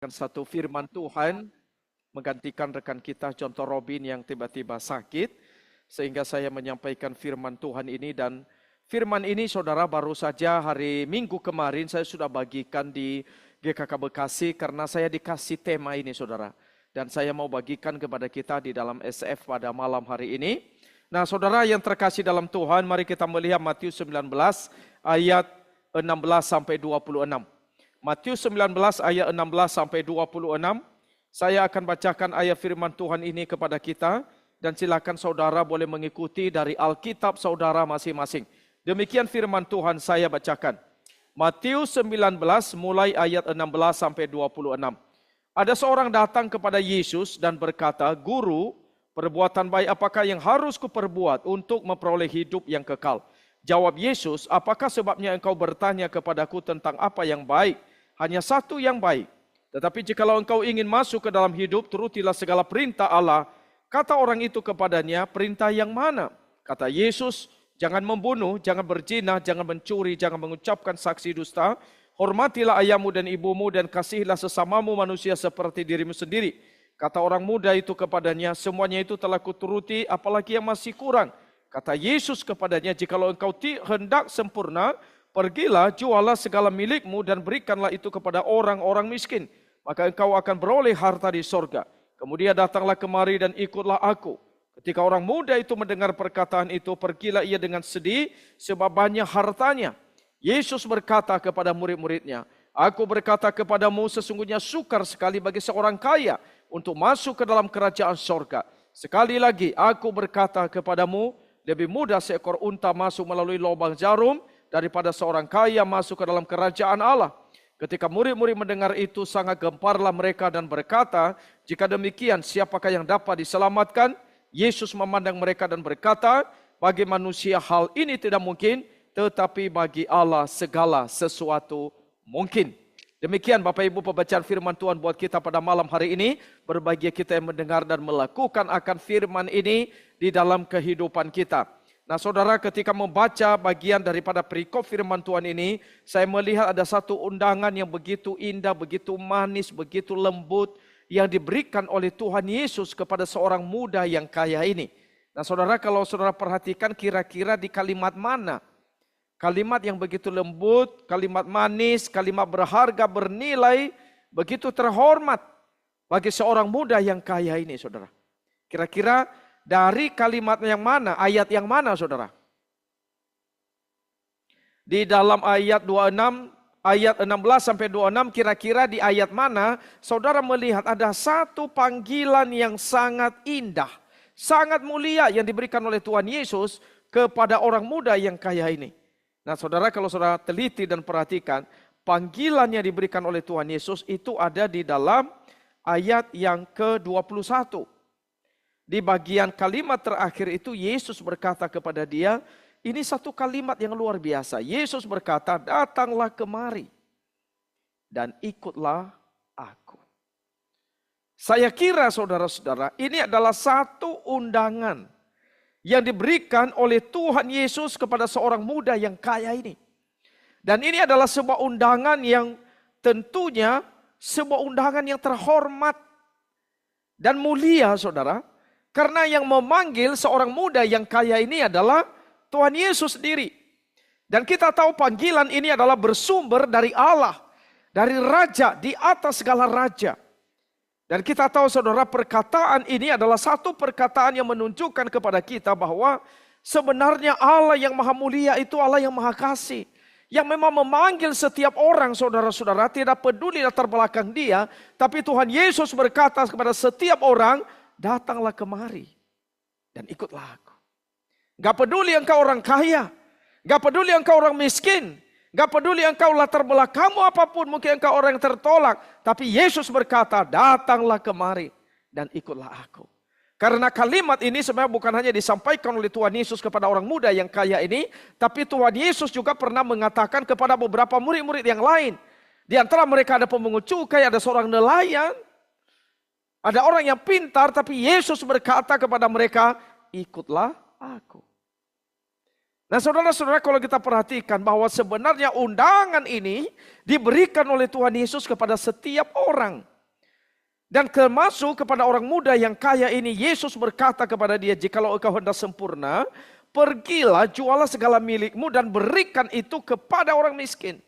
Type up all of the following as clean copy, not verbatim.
Satu firman Tuhan menggantikan rekan kita Contoh Robin yang tiba-tiba sakit, sehingga saya menyampaikan firman Tuhan ini. Dan firman ini saudara baru saja hari Minggu kemarin saya sudah bagikan di GKK Bekasi, karena saya dikasih tema ini saudara, dan saya mau bagikan kepada kita di dalam SF pada malam hari ini. Nah saudara yang terkasih dalam Tuhan, mari kita melihat Matius 19 ayat 16 sampai 26. Matius 19 ayat 16 sampai 26. Saya akan bacakan ayat firman Tuhan ini kepada kita, dan silakan saudara boleh mengikuti dari Alkitab saudara masing-masing. Demikian firman Tuhan saya bacakan. Matius 19 mulai ayat 16 sampai 26. Ada seorang datang kepada Yesus dan berkata, "Guru, perbuatan baik apakah yang harus kuperbuat untuk memperoleh hidup yang kekal?" Jawab Yesus, "Apakah sebabnya engkau bertanya kepadaku tentang apa yang baik? Hanya satu yang baik. Tetapi jikalau engkau ingin masuk ke dalam hidup, turutilah segala perintah Allah." Kata orang itu kepadanya, "Perintah yang mana?" Kata Yesus, "Jangan membunuh, jangan berzina, jangan mencuri, jangan mengucapkan saksi dusta. Hormatilah ayahmu dan ibumu, dan kasihilah sesamamu manusia seperti dirimu sendiri." Kata orang muda itu kepadanya, "Semuanya itu telah kuturuti, apalagi yang masih kurang?" Kata Yesus kepadanya, "Jikalau engkau hendak sempurna, pergilah, jualah segala milikmu dan berikanlah itu kepada orang-orang miskin. Maka engkau akan beroleh harta di sorga. Kemudian datanglah kemari dan ikutlah aku." Ketika orang muda itu mendengar perkataan itu, pergilah ia dengan sedih sebab banyak hartanya. Yesus berkata kepada murid-muridnya, "Aku berkata kepadamu, sesungguhnya sukar sekali bagi seorang kaya untuk masuk ke dalam kerajaan sorga. Sekali lagi aku berkata kepadamu, lebih mudah seekor unta masuk melalui lubang jarum daripada seorang kaya masuk ke dalam kerajaan Allah." Ketika murid-murid mendengar itu, sangat gemparlah mereka dan berkata, "Jika demikian, siapakah yang dapat diselamatkan?" Yesus memandang mereka dan berkata, "Bagi manusia hal ini tidak mungkin, tetapi bagi Allah segala sesuatu mungkin." Demikian Bapak Ibu pembacaan firman Tuhan buat kita pada malam hari ini. Berbahagia kita yang mendengar dan melakukan akan firman ini di dalam kehidupan kita. Nah saudara, ketika membaca bagian daripada perikop firman Tuhan ini, saya melihat ada satu undangan yang begitu indah, begitu manis, begitu lembut, yang diberikan oleh Tuhan Yesus kepada seorang muda yang kaya ini. Nah saudara, kalau saudara perhatikan kira-kira di kalimat mana? Kalimat yang begitu lembut, kalimat manis, kalimat berharga, bernilai, begitu terhormat bagi seorang muda yang kaya ini saudara. Kira-kira dari kalimat yang mana, ayat yang mana saudara? Di dalam ayat 26, ayat 16 sampai 26, kira-kira di ayat mana saudara melihat ada satu panggilan yang sangat indah, sangat mulia yang diberikan oleh Tuhan Yesus kepada orang muda yang kaya ini. Nah saudara, kalau saudara teliti dan perhatikan, panggilan yang diberikan oleh Tuhan Yesus itu ada di dalam ayat yang ke-21. Di bagian kalimat terakhir itu Yesus berkata kepada dia, ini satu kalimat yang luar biasa. Yesus berkata, "Datanglah kemari dan ikutlah aku." Saya kira saudara-saudara, ini adalah satu undangan yang diberikan oleh Tuhan Yesus kepada seorang muda yang kaya ini. Dan ini adalah sebuah undangan yang tentunya sebuah undangan yang terhormat dan mulia saudara. Karena yang memanggil seorang muda yang kaya ini adalah Tuhan Yesus sendiri. Dan kita tahu panggilan ini adalah bersumber dari Allah, dari Raja di atas segala raja. Dan kita tahu saudara, perkataan ini adalah satu perkataan yang menunjukkan kepada kita bahwa sebenarnya Allah yang maha mulia itu Allah yang maha kasih. Yang memang memanggil setiap orang saudara-saudara, tidak peduli latar belakang dia. Tapi Tuhan Yesus berkata kepada setiap orang, "Datanglah kemari dan ikutlah aku." Gak peduli engkau orang kaya, gak peduli engkau orang miskin, gak peduli engkau latar belakangmu apapun, mungkin engkau orang yang tertolak. Tapi Yesus berkata, "Datanglah kemari dan ikutlah aku." Karena kalimat ini sebenarnya bukan hanya disampaikan oleh Tuhan Yesus kepada orang muda yang kaya ini, tapi Tuhan Yesus juga pernah mengatakan kepada beberapa murid-murid yang lain. Di antara mereka ada pemungut cukai, ada seorang nelayan, ada orang yang pintar, tapi Yesus berkata kepada mereka, "Ikutlah aku." Nah saudara-saudara, kalau kita perhatikan bahwa sebenarnya undangan ini diberikan oleh Tuhan Yesus kepada setiap orang. Dan termasuk kepada orang muda yang kaya ini, Yesus berkata kepada dia, jikalau engkau hendak sempurna, pergilah, jualah segala milikmu dan berikan itu kepada orang miskin.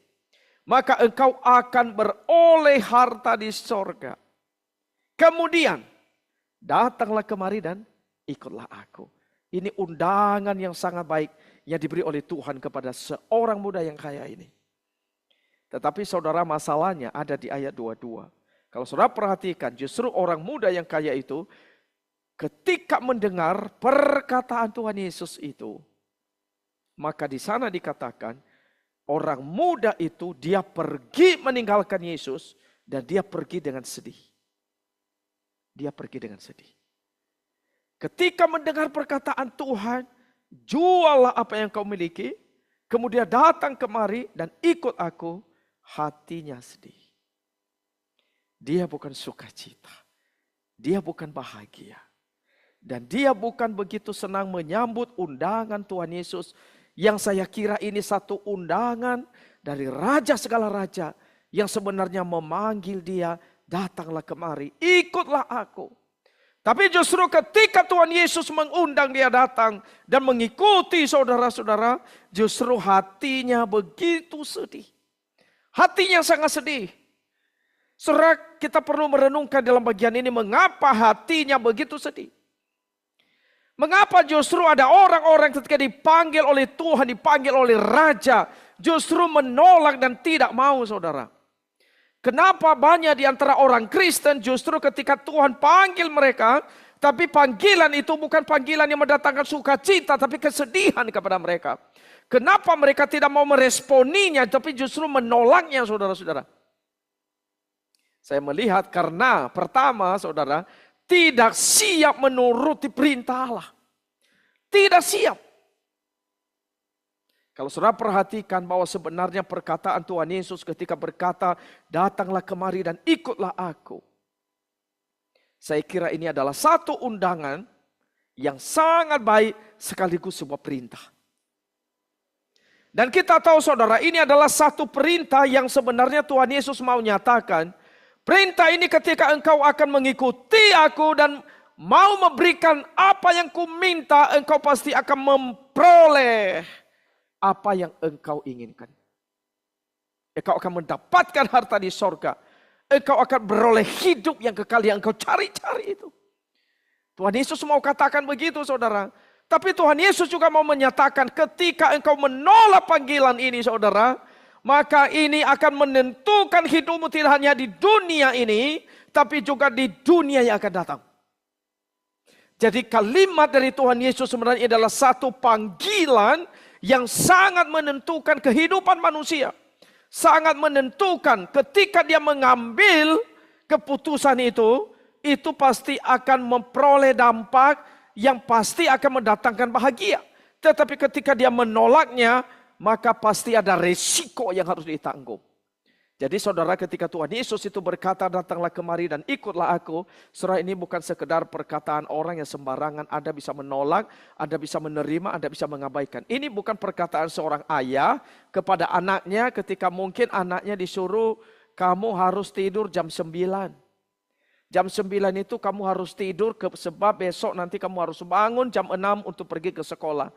Maka engkau akan beroleh harta di sorga. Kemudian, datanglah kemari dan ikutlah aku. Ini undangan yang sangat baik yang diberi oleh Tuhan kepada seorang muda yang kaya ini. Tetapi saudara, masalahnya ada di ayat 22. Kalau saudara perhatikan, justru orang muda yang kaya itu ketika mendengar perkataan Tuhan Yesus itu, maka di sana dikatakan orang muda itu dia pergi meninggalkan Yesus dan dia pergi dengan sedih. Dia pergi dengan sedih. Ketika mendengar perkataan Tuhan, juallah apa yang kau miliki, kemudian datang kemari dan ikut aku, hatinya sedih. Dia bukan sukacita, dia bukan bahagia. Dan dia bukan begitu senang menyambut undangan Tuhan Yesus, yang saya kira ini satu undangan dari raja segala raja, yang sebenarnya memanggil dia, datanglah kemari, ikutlah aku. Tapi justru ketika Tuhan Yesus mengundang dia datang dan mengikuti saudara-saudara, justru hatinya begitu sedih. Hatinya sangat sedih. Saudara, kita perlu merenungkan dalam bagian ini mengapa hatinya begitu sedih. Mengapa justru ada orang-orang ketika dipanggil oleh Tuhan, dipanggil oleh Raja, justru menolak dan tidak mau, saudara. Kenapa banyak di antara orang Kristen justru ketika Tuhan panggil mereka, tapi panggilan itu bukan panggilan yang mendatangkan sukacita, tapi kesedihan kepada mereka. Kenapa mereka tidak mau meresponinya, tapi justru menolaknya, saudara-saudara? Saya melihat karena pertama, saudara, tidak siap menuruti perintah Allah. Tidak siap. Kalau saudara perhatikan bahwa sebenarnya perkataan Tuhan Yesus ketika berkata, datanglah kemari dan ikutlah aku. Saya kira ini adalah satu undangan yang sangat baik sekaligus sebuah perintah. Dan kita tahu saudara, ini adalah satu perintah yang sebenarnya Tuhan Yesus mau nyatakan. Perintah ini ketika engkau akan mengikuti aku dan mau memberikan apa yang ku minta, engkau pasti akan memperoleh apa yang engkau inginkan. Engkau akan mendapatkan harta di sorga. Engkau akan beroleh hidup yang kekal yang engkau cari-cari itu. Tuhan Yesus mau katakan begitu, saudara. Tapi Tuhan Yesus juga mau menyatakan ketika engkau menolak panggilan ini, saudara, maka ini akan menentukan hidupmu tidak hanya di dunia ini, tapi juga di dunia yang akan datang. Jadi kalimat dari Tuhan Yesus sebenarnya adalah satu panggilan yang sangat menentukan kehidupan manusia. Sangat menentukan ketika dia mengambil keputusan itu pasti akan memperoleh dampak yang pasti akan mendatangkan bahagia. Tetapi ketika dia menolaknya, maka pasti ada resiko yang harus ditanggung. Jadi saudara, ketika Tuhan Yesus itu berkata datanglah kemari dan ikutlah aku, saudara, ini bukan sekedar perkataan orang yang sembarangan. Anda bisa menolak, Anda bisa menerima, Anda bisa mengabaikan. Ini bukan perkataan seorang ayah kepada anaknya ketika mungkin anaknya disuruh kamu harus tidur jam 9. Jam 9 itu kamu harus tidur sebab besok nanti kamu harus bangun jam 6 untuk pergi ke sekolah.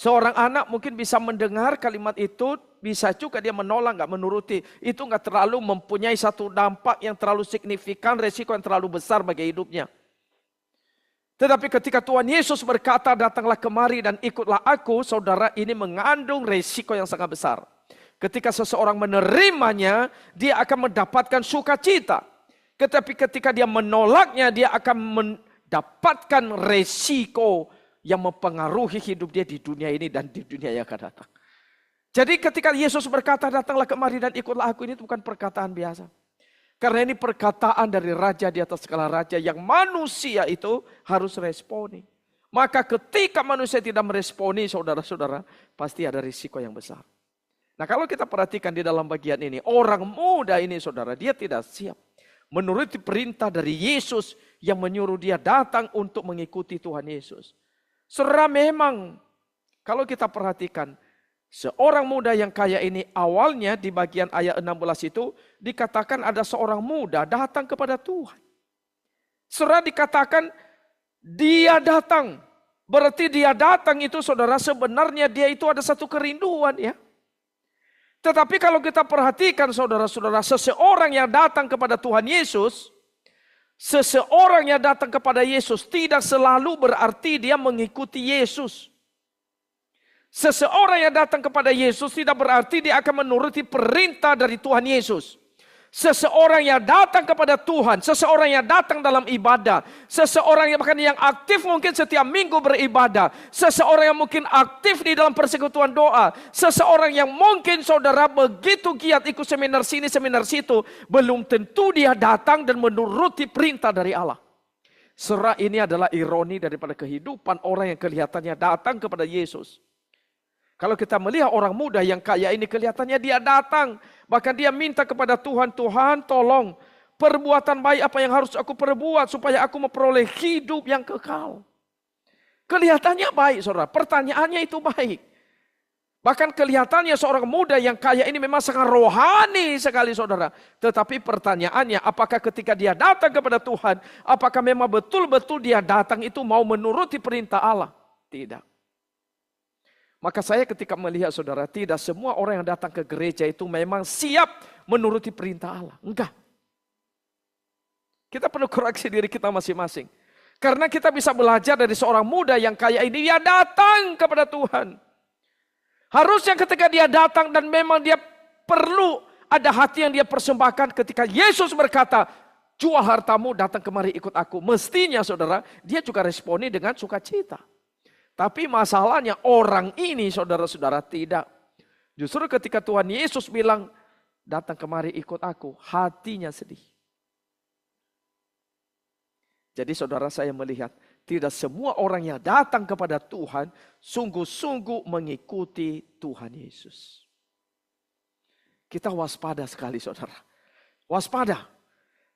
Seorang anak mungkin bisa mendengar kalimat itu, bisa juga dia menolak, nggak menuruti. Itu nggak terlalu mempunyai satu dampak yang terlalu signifikan, resiko yang terlalu besar bagi hidupnya. Tetapi ketika Tuhan Yesus berkata, datanglah kemari dan ikutlah aku, saudara, ini mengandung resiko yang sangat besar. Ketika seseorang menerimanya, dia akan mendapatkan sukacita. Tetapi ketika dia menolaknya, dia akan mendapatkan resiko yang mempengaruhi hidup dia di dunia ini dan di dunia yang akan datang. Jadi ketika Yesus berkata datanglah kemari dan ikutlah aku, ini bukan perkataan biasa. Karena ini perkataan dari Raja di atas segala raja yang manusia itu harus responi. Maka ketika manusia tidak meresponi, saudara-saudara, pasti ada risiko yang besar. Nah kalau kita perhatikan di dalam bagian ini, orang muda ini saudara, dia tidak siap menuruti perintah dari Yesus yang menyuruh dia datang untuk mengikuti Tuhan Yesus. Saudara, memang Kalau kita perhatikan, seorang muda yang kaya ini awalnya di bagian ayat 16 itu dikatakan ada seorang muda datang kepada Tuhan. Saudara, dikatakan dia datang. Berarti dia datang itu saudara sebenarnya dia itu ada satu kerinduan ya. Tetapi kalau kita perhatikan saudara-saudara, seseorang yang datang kepada Tuhan Yesus, seseorang yang datang kepada Yesus tidak selalu berarti dia mengikuti Yesus. Seseorang yang datang kepada Yesus tidak berarti dia akan menuruti perintah dari Tuhan Yesus. Seseorang yang datang kepada Tuhan, seseorang yang datang dalam ibadah, seseorang yang bahkan yang aktif mungkin setiap minggu beribadah, seseorang yang mungkin aktif di dalam persekutuan doa, seseorang yang mungkin saudara begitu giat ikut seminar sini, seminar situ, belum tentu dia datang dan menuruti perintah dari Allah. Saudara, ini adalah ironi daripada kehidupan orang yang kelihatannya datang kepada Yesus. Kalau kita melihat orang muda yang kaya ini kelihatannya dia datang. Bahkan dia minta kepada Tuhan, Tuhan tolong perbuatan baik apa yang harus aku perbuat supaya aku memperoleh hidup yang kekal. Kelihatannya baik saudara, pertanyaannya itu baik. Bahkan kelihatannya seorang muda yang kaya ini memang sangat rohani sekali saudara. Tetapi pertanyaannya apakah ketika dia datang kepada Tuhan, apakah memang betul-betul dia datang itu mau menuruti perintah Allah? Tidak. Maka saya ketika melihat saudara, tidak semua orang yang datang ke gereja itu memang siap menuruti perintah Allah. Enggak. Kita perlu koreksi diri kita masing-masing. Karena kita bisa belajar dari seorang muda yang kaya ini, dia datang kepada Tuhan. Harusnya ketika dia datang dan memang dia perlu ada hati yang dia persembahkan ketika Yesus berkata, jual hartamu datang kemari ikut aku. Mestinya saudara, dia juga responi dengan sukacita. Tapi masalahnya orang ini saudara-saudara tidak. Justru ketika Tuhan Yesus bilang, datang kemari ikut aku, hatinya sedih. Jadi saudara saya melihat, tidak semua orang yang datang kepada Tuhan, sungguh-sungguh mengikuti Tuhan Yesus. Kita waspada sekali saudara. Waspada.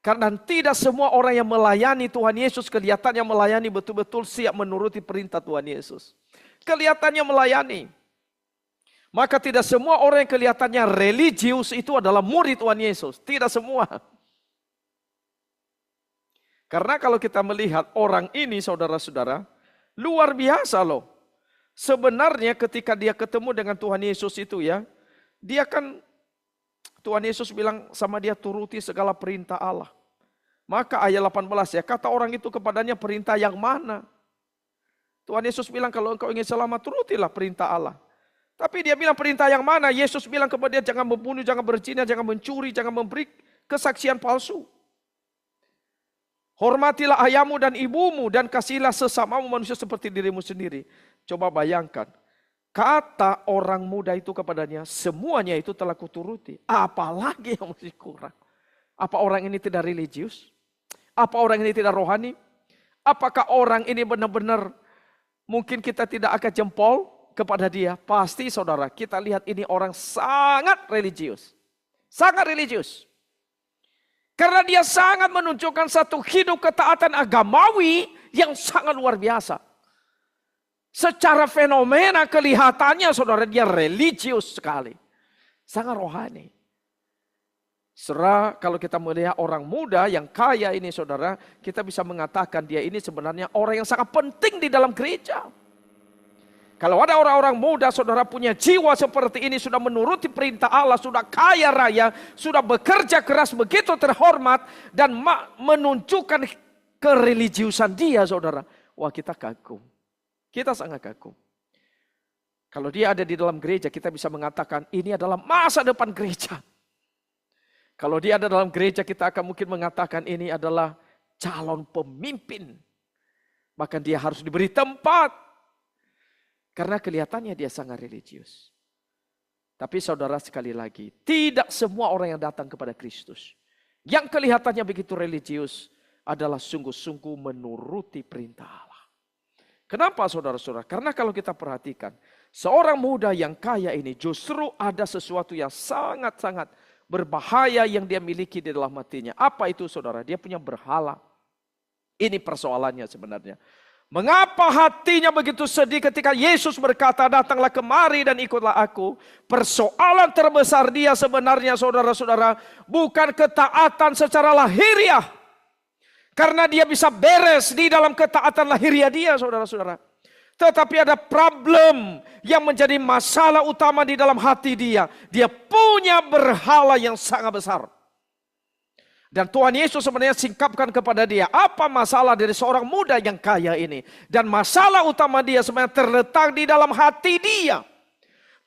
Karena tidak semua orang yang melayani Tuhan Yesus kelihatannya melayani betul-betul siap menuruti perintah Tuhan Yesus. Kelihatannya melayani. Maka tidak semua orang yang kelihatannya religius itu adalah murid Tuhan Yesus. Tidak semua. Karena kalau kita melihat orang ini saudara-saudara, luar biasa loh. Sebenarnya ketika dia ketemu dengan Tuhan Yesus itu ya, dia kan Tuhan Yesus bilang sama dia turuti segala perintah Allah. Maka ayat 18 ya, kata orang itu kepadanya perintah yang mana? Tuhan Yesus bilang kalau engkau ingin selamat turutilah perintah Allah. Tapi dia bilang perintah yang mana? Yesus bilang kepada dia jangan membunuh, jangan berzina, jangan mencuri, jangan memberi kesaksian palsu. Hormatilah ayahmu dan ibumu dan kasihilah sesamamu manusia seperti dirimu sendiri. Coba bayangkan. Kata orang muda itu kepadanya, semuanya itu telah kuturuti. Apalagi yang masih kurang? Apa orang ini tidak religius? Apa orang ini tidak rohani? Apakah orang ini benar-benar mungkin kita tidak akan jempol kepada dia? Pasti saudara, kita lihat ini orang sangat religius. Sangat religius. Karena dia sangat menunjukkan satu hidup ketaatan agamawi yang sangat luar biasa. Secara fenomena kelihatannya saudara dia religius sekali. Sangat rohani. Saudara kalau kita melihat orang muda yang kaya ini saudara. Kita bisa mengatakan dia ini sebenarnya orang yang sangat penting di dalam gereja. Kalau ada orang-orang muda saudara punya jiwa seperti ini. Sudah menuruti perintah Allah. Sudah kaya raya. Sudah bekerja keras begitu terhormat. Dan menunjukkan kereligiusan dia saudara. Wah kita kagum. Kita sangat kagum. Kalau dia ada di dalam gereja, kita bisa mengatakan ini adalah masa depan gereja. Kalau dia ada dalam gereja, kita akan mungkin mengatakan ini adalah calon pemimpin. Bahkan dia harus diberi tempat. Karena kelihatannya dia sangat religius. Tapi saudara sekali lagi, tidak semua orang yang datang kepada Kristus, yang kelihatannya begitu religius, adalah sungguh-sungguh menuruti perintah Allah. Kenapa saudara-saudara? Karena kalau kita perhatikan, seorang muda yang kaya ini justru ada sesuatu yang sangat-sangat berbahaya yang dia miliki di dalam hatinya. Apa itu saudara? Dia punya berhala. Ini persoalannya sebenarnya. Mengapa hatinya begitu sedih ketika Yesus berkata, datanglah kemari dan ikutlah aku. Persoalan terbesar dia sebenarnya saudara-saudara, bukan ketaatan secara lahiriah. Karena dia bisa beres di dalam ketaatan lahiriah dia saudara-saudara. Tetapi ada problem yang menjadi masalah utama di dalam hati dia. Dia punya berhala yang sangat besar. Dan Tuhan Yesus sebenarnya singkapkan kepada dia, apa masalah dari seorang muda yang kaya ini. Dan masalah utama dia sebenarnya terletak di dalam hati dia.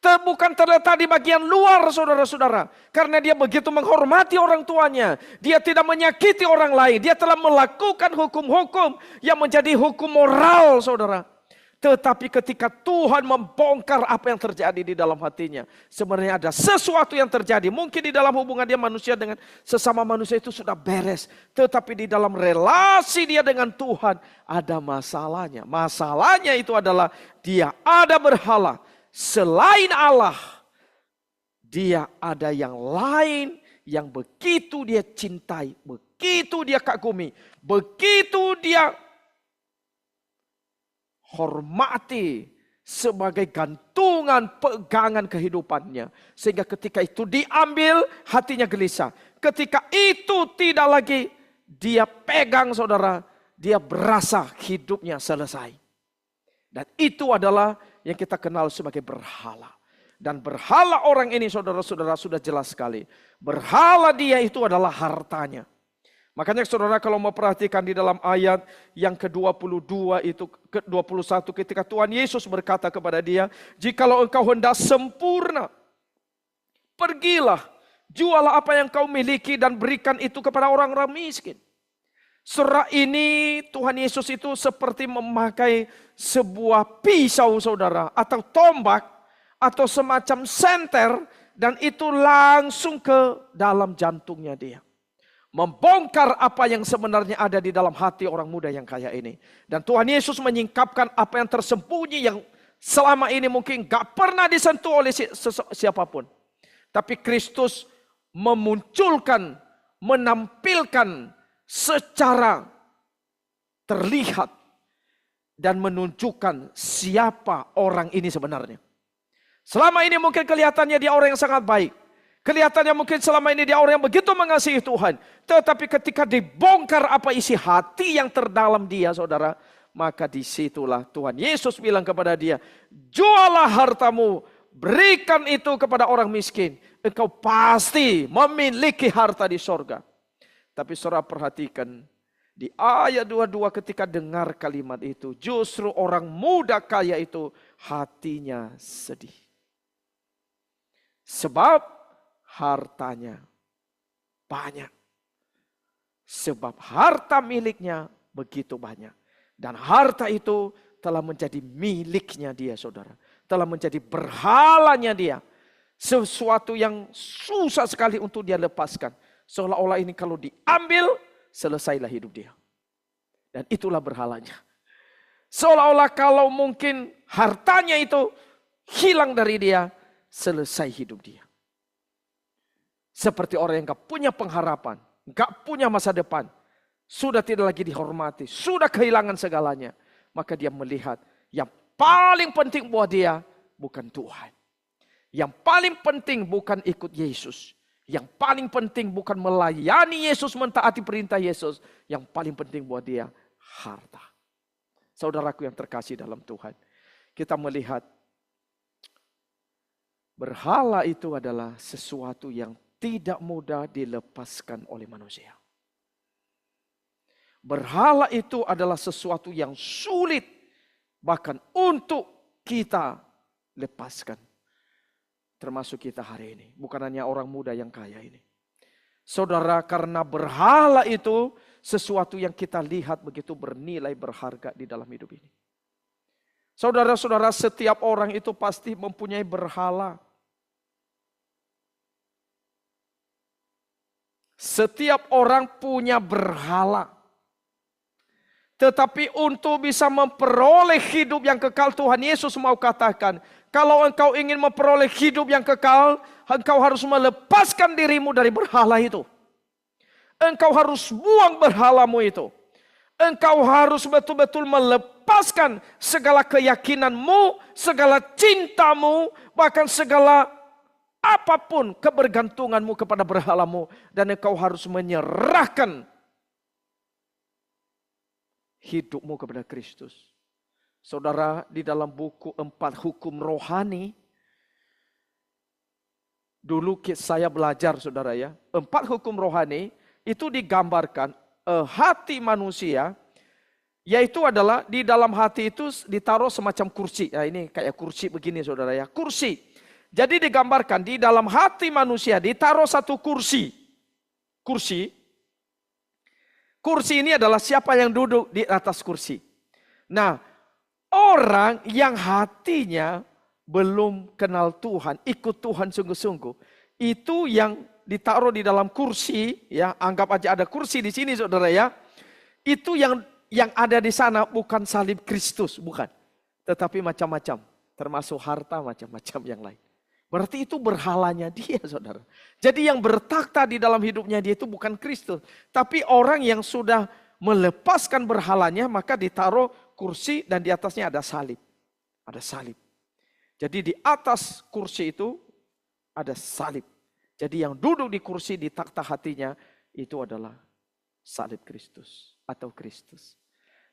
Bukan terletak di bagian luar saudara-saudara. Karena dia begitu menghormati orang tuanya. Dia tidak menyakiti orang lain. Dia telah melakukan hukum-hukum yang menjadi hukum moral saudara. Tetapi ketika Tuhan membongkar apa yang terjadi di dalam hatinya, sebenarnya ada sesuatu yang terjadi. Mungkin di dalam hubungan dia manusia dengan sesama manusia itu sudah beres. Tetapi di dalam relasi dia dengan Tuhan ada masalahnya. Masalahnya itu adalah dia ada berhala. Selain Allah, dia ada yang lain yang begitu dia cintai, begitu dia kagumi, begitu dia hormati sebagai gantungan pegangan kehidupannya. Sehingga ketika itu diambil hatinya gelisah. Ketika itu tidak lagi dia pegang saudara, dia berasa hidupnya selesai. Dan itu adalah yang kita kenal sebagai berhala. Dan berhala orang ini saudara-saudara sudah jelas sekali. Berhala dia itu adalah hartanya. Makanya saudara kalau mau perhatikan di dalam ayat yang ke-22 itu, ke-21 ketika Tuhan Yesus berkata kepada dia, jikalau engkau hendak sempurna, pergilah, jualah apa yang kau miliki dan berikan itu kepada orang-orang miskin. Surah ini Tuhan Yesus itu seperti memakai sebuah pisau saudara, atau tombak, atau semacam senter, dan itu langsung ke dalam jantungnya dia. Membongkar apa yang sebenarnya ada di dalam hati orang muda yang kaya ini. Dan Tuhan Yesus menyingkapkan apa yang tersembunyi yang selama ini mungkin gak pernah disentuh oleh siapapun. Tapi Kristus memunculkan, menampilkan secara terlihat dan menunjukkan siapa orang ini sebenarnya. Selama ini mungkin kelihatannya dia orang yang sangat baik. Kelihatannya mungkin selama ini dia orang yang begitu mengasihi Tuhan. Tetapi ketika dibongkar apa isi hati yang terdalam dia saudara. Maka disitulah Tuhan Yesus bilang kepada dia. Jualah hartamu. Berikan itu kepada orang miskin. Engkau pasti memiliki harta di sorga. Tapi saudara perhatikan. Di ayat 22 ketika dengar kalimat itu. Justru orang muda kaya itu hatinya sedih. Sebab hartanya banyak. Sebab harta miliknya begitu banyak. Dan harta itu telah menjadi miliknya dia saudara. Telah menjadi berhalanya dia. Sesuatu yang susah sekali untuk dia lepaskan. Seolah-olah ini kalau diambil, selesailah hidup dia. Dan itulah berhalanya. Seolah-olah kalau mungkin hartanya itu hilang dari dia, selesai hidup dia. Seperti orang yang gak punya pengharapan, gak punya masa depan, sudah tidak lagi dihormati, sudah kehilangan segalanya. Maka dia melihat yang paling penting buat dia bukan Tuhan. Yang paling penting bukan ikut Yesus. Yang paling penting bukan melayani Yesus, mentaati perintah Yesus. Yang paling penting buat dia harta. Saudaraku yang terkasih dalam Tuhan, kita melihat berhala itu adalah sesuatu yang tidak mudah dilepaskan oleh manusia. Berhala itu adalah sesuatu yang sulit bahkan untuk kita lepaskan. Termasuk kita hari ini. Bukan hanya orang muda yang kaya ini. Saudara, karena berhala itu sesuatu yang kita lihat begitu bernilai berharga di dalam hidup ini. Saudara-saudara, setiap orang itu pasti mempunyai berhala. Setiap orang punya berhala. Tetapi untuk bisa memperoleh hidup yang kekal, Tuhan Yesus mau katakan, kalau engkau ingin memperoleh hidup yang kekal, engkau harus melepaskan dirimu dari berhala itu. Engkau harus buang berhalamu itu. Engkau harus betul-betul melepaskan melepaskan segala keyakinanmu, segala cintamu, bahkan segala apapun kebergantunganmu kepada berhalamu. Dan engkau harus menyerahkan hidupmu kepada Kristus. Saudara, di dalam buku 4 Hukum Rohani, dulu saya belajar saudara ya, 4 hukum rohani itu digambarkan hati manusia, yaitu adalah di dalam hati itu ditaruh semacam kursi. Nah ini kayak kursi begini saudara ya, kursi. Jadi digambarkan di dalam hati manusia ditaruh satu kursi. Kursi ini adalah siapa yang duduk di atas kursi. Nah, orang yang hatinya belum kenal Tuhan, ikut Tuhan sungguh-sungguh, itu yang ditaruh di dalam kursi, ya anggap aja ada kursi di sini saudara ya, itu yang ada di sana bukan salib Kristus, bukan, tetapi macam-macam, termasuk harta macam-macam yang lain. Berarti itu berhalanya dia saudara. Jadi yang bertakhta di dalam hidupnya dia itu bukan Kristus, tapi orang yang sudah melepaskan berhalanya, maka ditaruh kursi dan di atasnya ada salib, ada salib. Jadi di atas kursi itu ada salib. Jadi yang duduk di kursi di takhta hatinya itu adalah salib Kristus atau Kristus.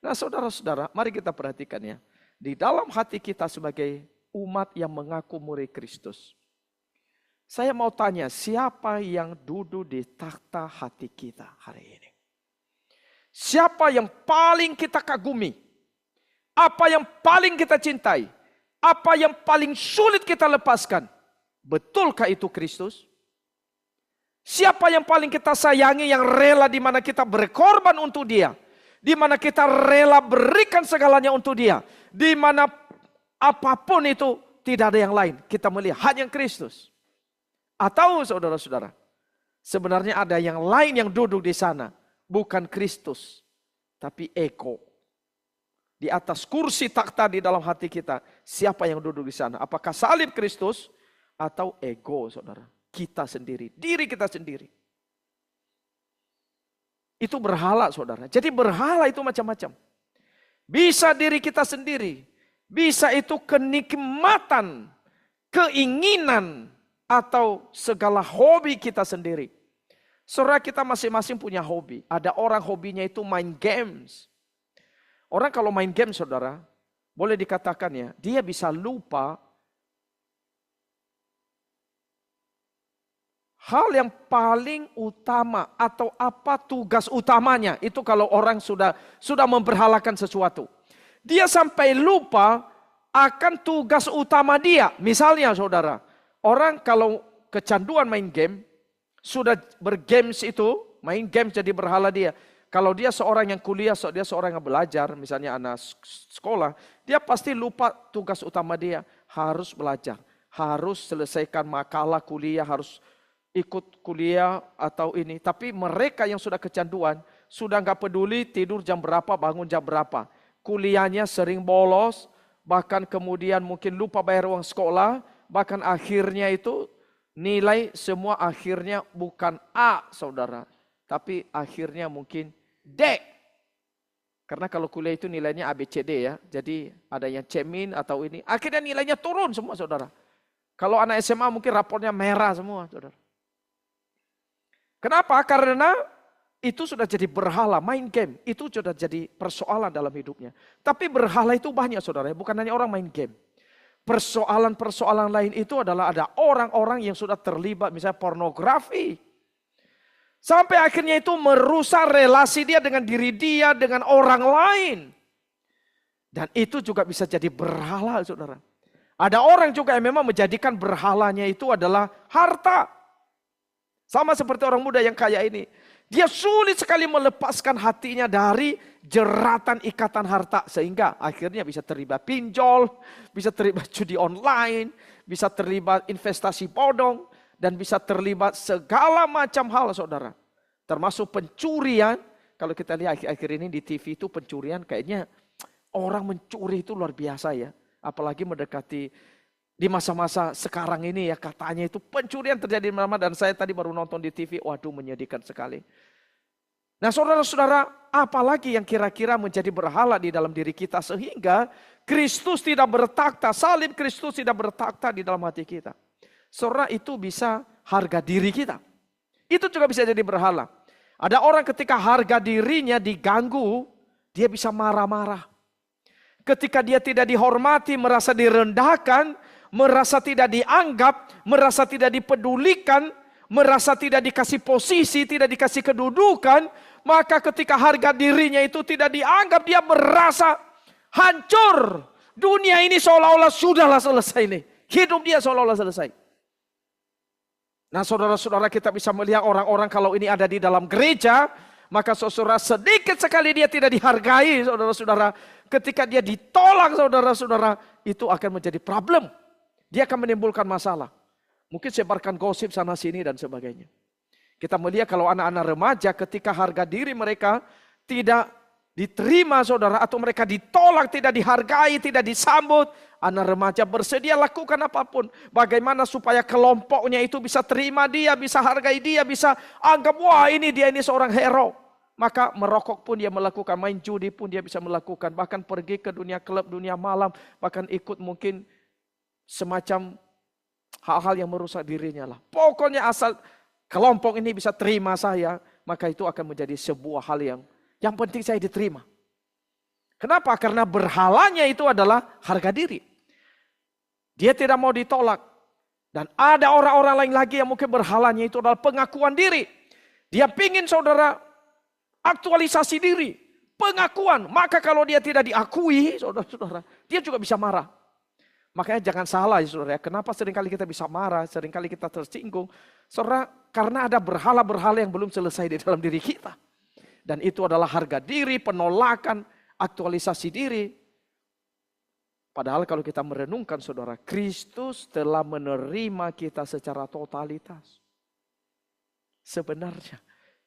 Nah saudara-saudara, mari kita perhatikan ya. Di dalam hati kita sebagai umat yang mengaku murid Kristus. Saya mau tanya, siapa yang duduk di takhta hati kita hari ini? Siapa yang paling kita kagumi? Apa yang paling kita cintai? Apa yang paling sulit kita lepaskan? Betulkah itu Kristus? Siapa yang paling kita sayangi, yang rela di mana kita berkorban untuk dia? Di mana kita rela berikan segalanya untuk dia? Di mana apapun itu tidak ada yang lain. Kita melihat hanya Kristus. Atau saudara-saudara, sebenarnya ada yang lain yang duduk di sana. Bukan Kristus, tapi ego. Di atas kursi takhta di dalam hati kita, siapa yang duduk di sana? Apakah salib Kristus atau ego, saudara? Kita sendiri, diri kita sendiri. Itu berhala, saudara. Jadi berhala itu macam-macam. Bisa diri kita sendiri, bisa itu kenikmatan, keinginan, atau segala hobi kita sendiri. Saudara, kita masing-masing punya hobi. Ada orang hobinya itu main games. Orang kalau main game saudara, boleh dikatakan ya, dia bisa lupa hal yang paling utama atau apa tugas utamanya. Itu kalau orang sudah memberhalakan sesuatu. Dia sampai lupa akan tugas utama dia. Misalnya saudara, orang kalau kecanduan main game, sudah bergames itu, main game jadi berhala dia. Kalau dia seorang yang kuliah, dia seorang yang belajar, misalnya anak sekolah, dia pasti lupa tugas utama dia. Harus belajar, harus selesaikan makalah kuliah, harus ikut kuliah atau ini. Tapi mereka yang sudah kecanduan, sudah nggak peduli tidur jam berapa, bangun jam berapa. Kuliahnya sering bolos, bahkan kemudian mungkin lupa bayar uang sekolah, bahkan akhirnya itu nilai semua akhirnya bukan A saudara. Tapi akhirnya mungkin D. Karena kalau kuliah itu nilainya ABCD ya. Jadi ada yang cemin atau ini. Akhirnya nilainya turun semua saudara. Kalau anak SMA mungkin rapornya merah semua saudara. Kenapa? Karena itu sudah jadi berhala, main game. Itu sudah jadi persoalan dalam hidupnya. Tapi berhala itu banyak saudara. Bukan hanya orang main game. Persoalan-persoalan lain itu adalah ada orang-orang yang sudah terlibat misalnya pornografi. Sampai akhirnya itu merusak relasi dia dengan diri dia, dengan orang lain. Dan itu juga bisa jadi berhala saudara. Ada orang juga yang memang menjadikan berhalanya itu adalah harta. Sama seperti orang muda yang kaya ini. Dia sulit sekali melepaskan hatinya dari jeratan ikatan harta. Sehingga akhirnya bisa terlibat pinjol, bisa terlibat judi online, bisa terlibat investasi bodong. Dan bisa terlibat segala macam hal saudara. Termasuk pencurian. Kalau kita lihat akhir-akhir ini di TV itu pencurian kayaknya orang mencuri itu luar biasa ya. Apalagi mendekati di masa-masa sekarang ini ya katanya itu pencurian terjadi di mana-mana. Dan saya tadi baru nonton di TV, waduh menyedihkan sekali. Nah saudara-saudara, Apalagi yang kira-kira menjadi berhala di dalam diri kita sehingga Kristus tidak bertakhta, salib Kristus tidak bertakhta di dalam hati kita. Saudara, itu bisa harga diri kita. Itu juga bisa jadi berhala. Ada orang ketika harga dirinya diganggu, dia bisa marah-marah. Ketika dia tidak dihormati, merasa direndahkan, merasa tidak dianggap, merasa tidak dipedulikan, merasa tidak dikasih posisi, tidak dikasih kedudukan, maka ketika harga dirinya itu tidak dianggap, dia merasa hancur. Dunia ini seolah-olah sudahlah selesai nih. Hidup dia seolah-olah selesai. Nah, saudara-saudara, kita bisa melihat orang-orang kalau ini ada di dalam gereja, maka saudara sedikit sekali dia tidak dihargai, saudara-saudara. Ketika dia ditolak, saudara-saudara, itu akan menjadi problem. Dia akan menimbulkan masalah. Mungkin sebarkan gosip sana sini dan sebagainya. Kita melihat kalau anak-anak remaja ketika harga diri mereka tidak diterima, saudara, atau mereka ditolak, tidak dihargai, tidak disambut, anak remaja bersedia lakukan apapun. Bagaimana supaya kelompoknya itu bisa terima dia, bisa hargai dia, bisa anggap, wah ini dia, ini seorang hero. Maka merokok pun dia melakukan, main judi pun dia bisa melakukan, bahkan pergi ke dunia klub, dunia malam, bahkan ikut mungkin semacam hal-hal yang merusak dirinya lah. Pokoknya asal kelompok ini bisa terima saya, maka itu akan menjadi sebuah hal yang penting saya diterima. Kenapa? Karena berhalanya itu adalah harga diri. Dia tidak mau ditolak. Dan ada orang-orang lain lagi yang mungkin berhalanya itu adalah pengakuan diri. Dia pingin saudara aktualisasi diri, pengakuan. Maka kalau dia tidak diakui, saudara-saudara, dia juga bisa marah. Makanya jangan salah ya saudara, kenapa seringkali kita bisa marah, seringkali kita tersinggung. Saudara, karena ada berhala-berhala yang belum selesai di dalam diri kita. Dan itu adalah harga diri, penolakan, aktualisasi diri. Padahal kalau kita merenungkan saudara, Kristus telah menerima kita secara totalitas. Sebenarnya,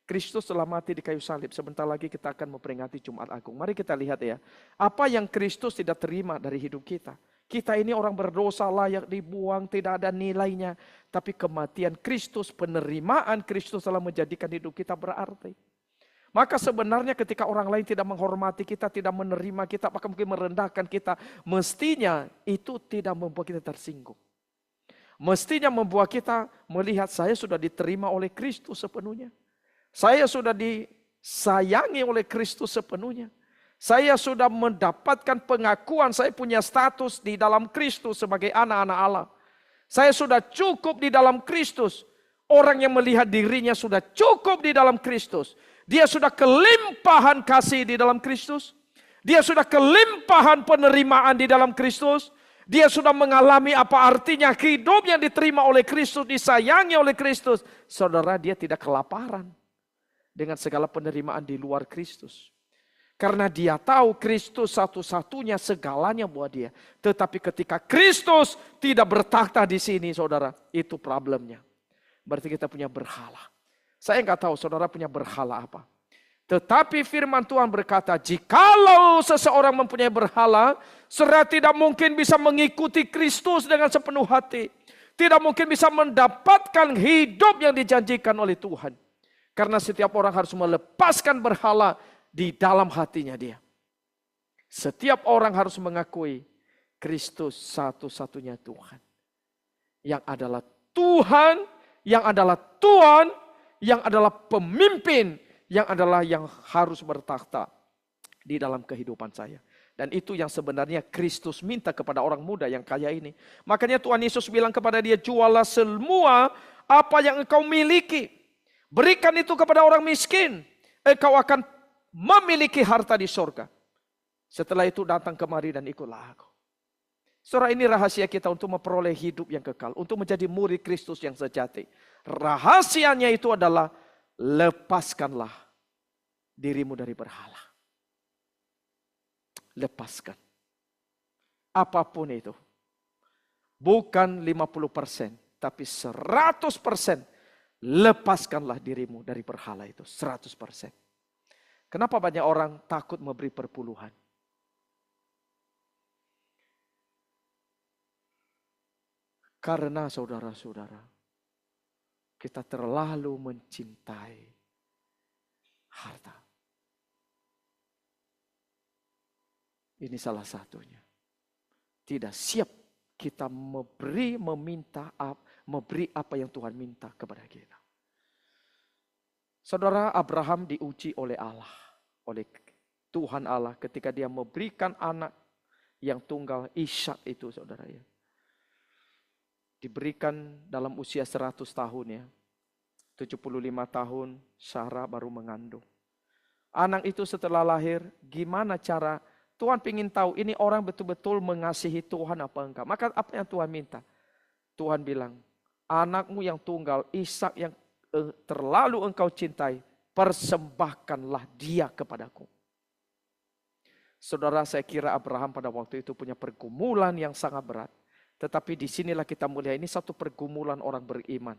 Kristus telah mati di kayu salib. Sebentar lagi kita akan memperingati Jumat Agung. Mari kita lihat ya, apa yang Kristus tidak terima dari hidup kita. Kita ini orang berdosa, layak dibuang, tidak ada nilainya. Tapi kematian Kristus, penerimaan Kristus telah menjadikan hidup kita berarti. Maka sebenarnya ketika orang lain tidak menghormati kita, tidak menerima kita, bahkan mungkin merendahkan kita, mestinya itu tidak membuat kita tersinggung. Mestinya membuat kita melihat saya sudah diterima oleh Kristus sepenuhnya. Saya sudah disayangi oleh Kristus sepenuhnya. Saya sudah mendapatkan pengakuan, saya punya status di dalam Kristus sebagai anak-anak Allah. Saya sudah cukup di dalam Kristus. Orang yang melihat dirinya sudah cukup di dalam Kristus. Dia sudah kelimpahan kasih di dalam Kristus. Dia sudah kelimpahan penerimaan di dalam Kristus. Dia sudah mengalami apa artinya hidup yang diterima oleh Kristus, disayangi oleh Kristus. Saudara, dia tidak kelaparan dengan segala penerimaan di luar Kristus. Karena dia tahu Kristus satu-satunya segalanya buat dia. Tetapi ketika Kristus tidak bertakhta di sini, saudara, itu problemnya. Berarti kita punya berhala. Saya nggak tahu saudara punya berhala apa. Tetapi firman Tuhan berkata, jikalau seseorang mempunyai berhala, saudara tidak mungkin bisa mengikuti Kristus dengan sepenuh hati. Tidak mungkin bisa mendapatkan hidup yang dijanjikan oleh Tuhan. Karena setiap orang harus melepaskan berhala di dalam hatinya dia. Setiap orang harus mengakui Kristus satu-satunya Tuhan. Yang adalah Tuhan, yang adalah Tuhan, yang adalah pemimpin, yang adalah yang harus bertakhta di dalam kehidupan saya. Dan itu yang sebenarnya Kristus minta kepada orang muda yang kaya ini. Makanya Tuhan Yesus bilang kepada dia, jualah semua apa yang engkau miliki. Berikan itu kepada orang miskin. Engkau akan memiliki harta di surga. Setelah itu datang kemari dan ikutlah aku. Saudara, ini rahasia kita untuk memperoleh hidup yang kekal. Untuk menjadi murid Kristus yang sejati. Rahasianya itu adalah lepaskanlah dirimu dari berhala. Lepaskan. Apapun itu. Bukan 50%. Tapi 100%. Lepaskanlah dirimu dari berhala itu. 100%. Kenapa banyak orang takut memberi perpuluhan? Karena saudara-saudara, kita terlalu mencintai harta. Ini salah satunya. Tidak siap kita memberi apa yang Tuhan minta kepada kita. Saudara, Abraham diuji oleh Allah, oleh Tuhan Allah ketika dia memberikan anak yang tunggal Ishak itu, saudara ya. Diberikan dalam usia 100 tahun ya. 75 tahun Sarah baru mengandung. Anak itu setelah lahir, gimana cara Tuhan ingin tahu ini orang betul-betul mengasihi Tuhan apa enggak. Maka apa yang Tuhan minta? Tuhan bilang, anakmu yang tunggal, Ishak yang terlalu engkau cintai, persembahkanlah dia kepadaku. Saudara, saya kira Abraham pada waktu itu punya pergumulan yang sangat berat. Tetapi disinilah kita melihat ini satu pergumulan orang beriman.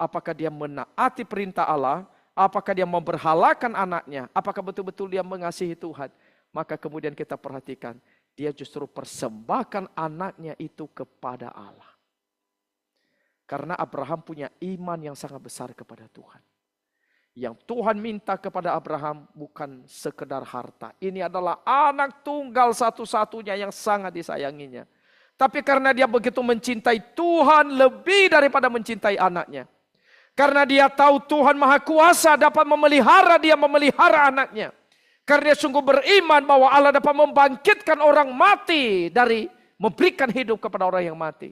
Apakah dia menaati perintah Allah? Apakah dia memberhalakan anaknya? Apakah betul-betul dia mengasihi Tuhan? Maka kemudian kita perhatikan, dia justru persembahkan anaknya itu kepada Allah. Karena Abraham punya iman yang sangat besar kepada Tuhan. Yang Tuhan minta kepada Abraham bukan sekedar harta. Ini adalah anak tunggal satu-satunya yang sangat disayanginya. Tapi karena dia begitu mencintai Tuhan lebih daripada mencintai anaknya. Karena dia tahu Tuhan Maha Kuasa dapat memelihara dia, memelihara anaknya. Karena dia sungguh beriman bahwa Allah dapat membangkitkan orang mati dari memberikan hidup kepada orang yang mati.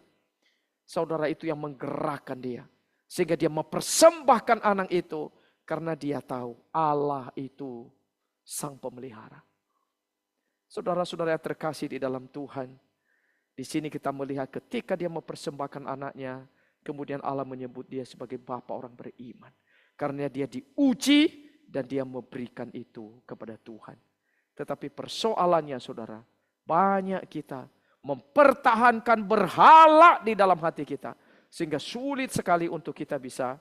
Saudara, itu yang menggerakkan dia. Sehingga dia mempersembahkan anak itu. Karena dia tahu Allah itu sang pemelihara. Saudara-saudara yang terkasih di dalam Tuhan. Di sini kita melihat ketika dia mempersembahkan anaknya. Kemudian Allah menyebut dia sebagai bapa orang beriman. Karena dia diuji dan dia memberikan itu kepada Tuhan. Tetapi persoalannya saudara, banyak kita mempertahankan berhala di dalam hati kita. Sehingga sulit sekali untuk kita bisa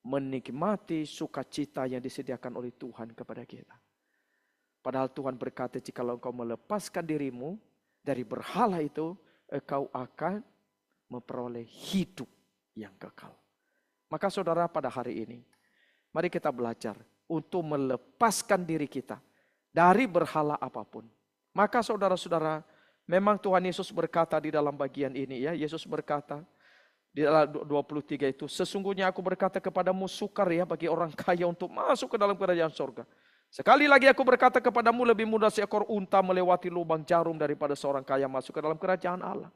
menikmati sukacita yang disediakan oleh Tuhan kepada kita. Padahal Tuhan berkata, jikalau engkau melepaskan dirimu dari berhala itu, engkau akan memperoleh hidup yang kekal. Maka saudara, pada hari ini, mari kita belajar untuk melepaskan diri kita dari berhala apapun. Maka saudara-saudara, memang Tuhan Yesus berkata di dalam bagian ini ya, Yesus berkata di dalam 23 itu, sesungguhnya aku berkata kepadamu sukar ya bagi orang kaya untuk masuk ke dalam kerajaan surga. Sekali lagi aku berkata kepadamu lebih mudah seekor unta melewati lubang jarum daripada seorang kaya masuk ke dalam kerajaan Allah.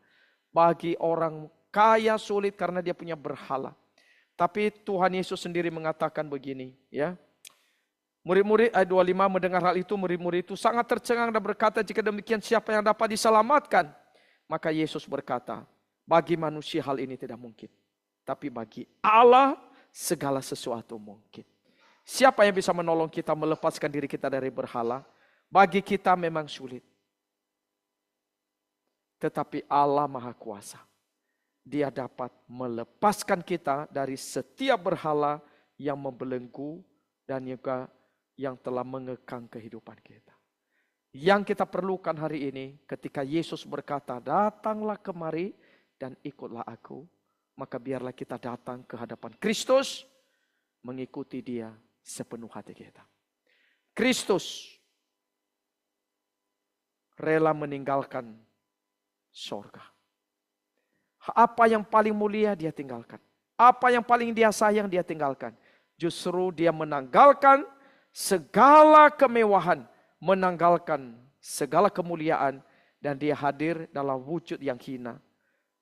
Bagi orang kaya sulit karena dia punya berhala. Tapi Tuhan Yesus sendiri mengatakan begini ya. Murid-murid ayat 25 mendengar hal itu, murid-murid itu sangat tercengang dan berkata, jika demikian siapa yang dapat diselamatkan? Maka Yesus berkata, bagi manusia hal ini tidak mungkin. Tapi bagi Allah segala sesuatu mungkin. Siapa yang bisa menolong kita melepaskan diri kita dari berhala? Bagi kita memang sulit. Tetapi Allah Maha Kuasa. Dia dapat melepaskan kita dari setiap berhala yang membelenggu dan juga yang telah mengekang kehidupan kita. Yang kita perlukan hari ini ketika Yesus berkata, datanglah kemari dan ikutlah aku. Maka biarlah kita datang ke hadapan Kristus, mengikuti dia sepenuh hati kita. Kristus rela meninggalkan surga. Apa yang paling mulia dia tinggalkan. Apa yang paling dia sayang dia tinggalkan. Justru dia menanggalkan segala kemewahan. Menanggalkan segala kemuliaan. Dan dia hadir dalam wujud yang hina.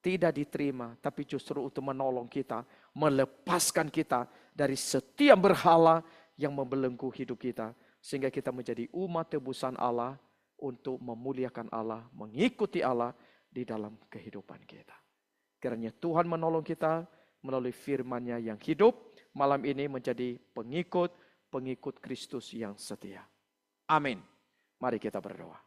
Tidak diterima. Tapi justru untuk menolong kita. Melepaskan kita dari setiap berhala yang membelenggu hidup kita. Sehingga kita menjadi umat tebusan Allah. Untuk memuliakan Allah. Mengikuti Allah di dalam kehidupan kita. Kiranya Tuhan menolong kita melalui firman-Nya yang hidup. Malam ini menjadi pengikut Kristus yang setia. Amin. Mari kita berdoa.